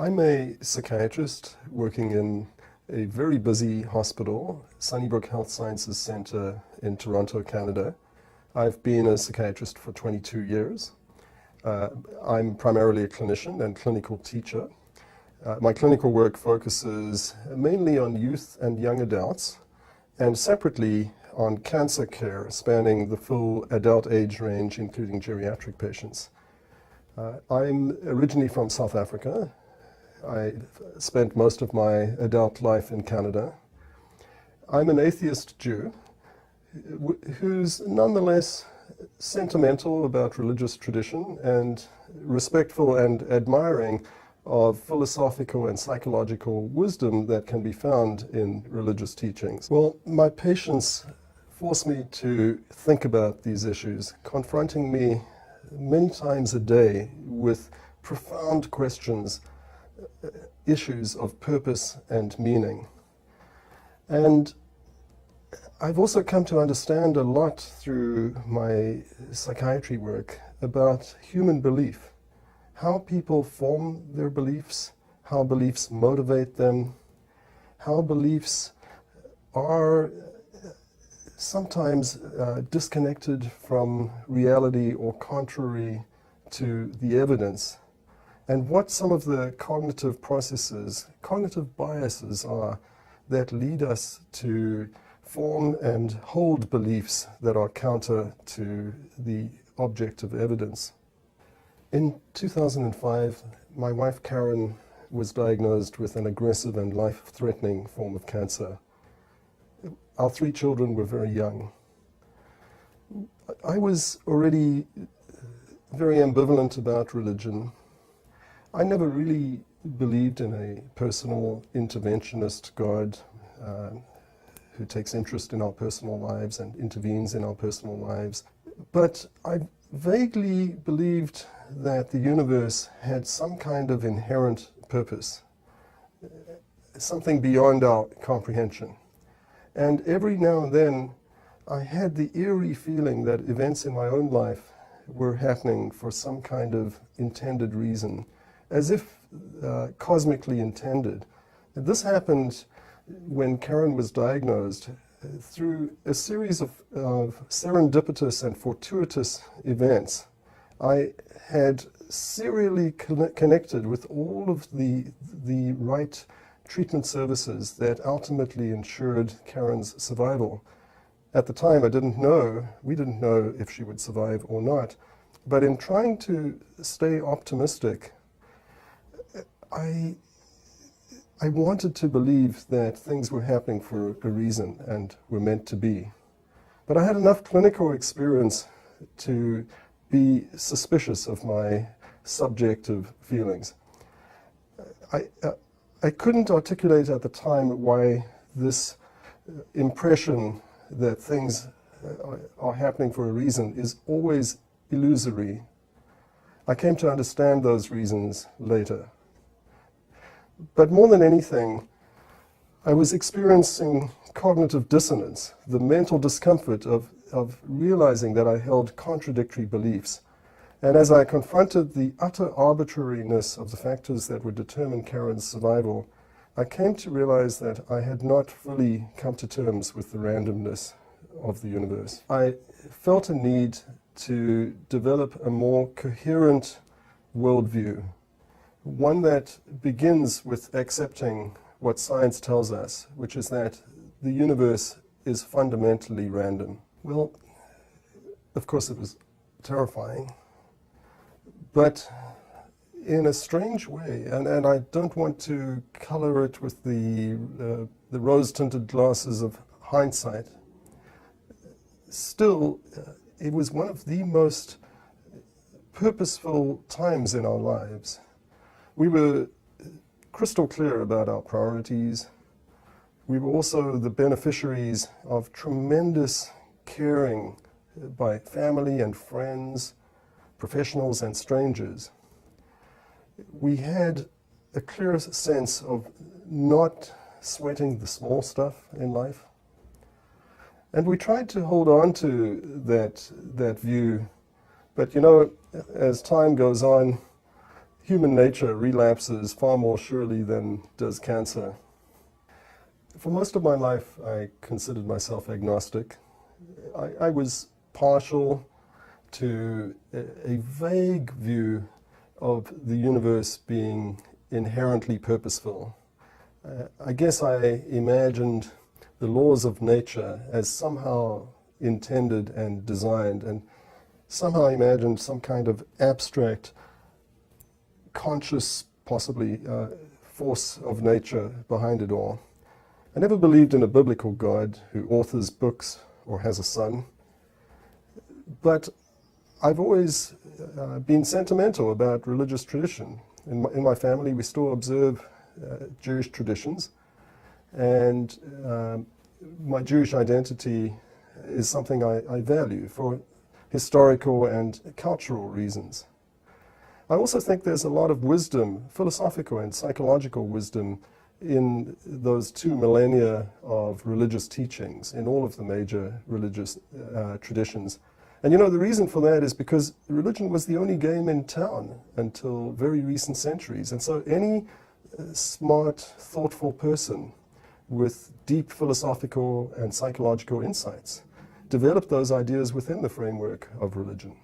I'm a psychiatrist working in a very busy hospital, Sunnybrook Health Sciences Centre in Toronto, Canada. I've been a psychiatrist for 22 years. I'm primarily a clinician and clinical teacher. My clinical work focuses mainly on youth and young adults, and separately on cancer care spanning the full adult age range, including geriatric patients. I'm originally from South Africa. I spent most of my adult life in Canada. I'm an atheist Jew who's nonetheless sentimental about religious tradition and respectful and admiring of philosophical and psychological wisdom that can be found in religious teachings. Well, my patients force me to think about these issues, confronting me many times a day with profound questions, issues of purpose and meaning. And I've also come to understand a lot through my psychiatry work about human belief, how people form their beliefs, how beliefs motivate them, how beliefs are sometimes disconnected from reality or contrary to the evidence, and what some of the cognitive processes, cognitive biases are that lead us to form and hold beliefs that are counter to the objective evidence. In 2005, my wife Karen was diagnosed with an aggressive and life-threatening form of cancer. Our 3 children were very young. I was already very ambivalent about religion. I never really believed in a personal interventionist God who takes interest in our personal lives and intervenes in our personal lives. But I vaguely believed that the universe had some kind of inherent purpose, something beyond our comprehension. And every now and then, I had the eerie feeling that events in my own life were happening for some kind of intended reason, as if cosmically intended. And this happened when Karen was diagnosed through a series of serendipitous and fortuitous events. I had serially connected with all of the right treatment services that ultimately ensured Karen's survival. At the time, we didn't know if she would survive or not. But in trying to stay optimistic, I wanted to believe that things were happening for a reason and were meant to be. But I had enough clinical experience to be suspicious of my subjective feelings. I couldn't articulate at the time why this impression that things are happening for a reason is always illusory. I came to understand those reasons later. But more than anything, I was experiencing cognitive dissonance, the mental discomfort of realizing that I held contradictory beliefs. And as I confronted the utter arbitrariness of the factors that would determine Karen's survival, I came to realize that I had not fully come to terms with the randomness of the universe. I felt a need to develop a more coherent worldview, one that begins with accepting what science tells us, which is that the universe is fundamentally random. Well, of course it was terrifying, but in a strange way, and I don't want to color it with the rose-tinted glasses of hindsight, still, it was one of the most purposeful times in our lives. We were crystal clear about our priorities. We were also the beneficiaries of tremendous caring by family and friends, professionals and strangers. We had a clear sense of not sweating the small stuff in life. And we tried to hold on to that view. But you know, as time goes on, human nature relapses far more surely than does cancer. For most of my life, I considered myself agnostic. I was partial to a vague view of the universe being inherently purposeful. I guess I imagined the laws of nature as somehow intended and designed, and somehow imagined some kind of abstract, conscious, possibly, force of nature behind it all. I never believed in a biblical God who authors books or has a son, but I've always been sentimental about religious tradition. In my family, we still observe Jewish traditions, and my Jewish identity is something I value for historical and cultural reasons. I also think there's a lot of wisdom, philosophical and psychological wisdom, in those 2 millennia of religious teachings in all of the major religious traditions. And you know, the reason for that is because religion was the only game in town until very recent centuries. And so any smart, thoughtful person with deep philosophical and psychological insights developed those ideas within the framework of religion.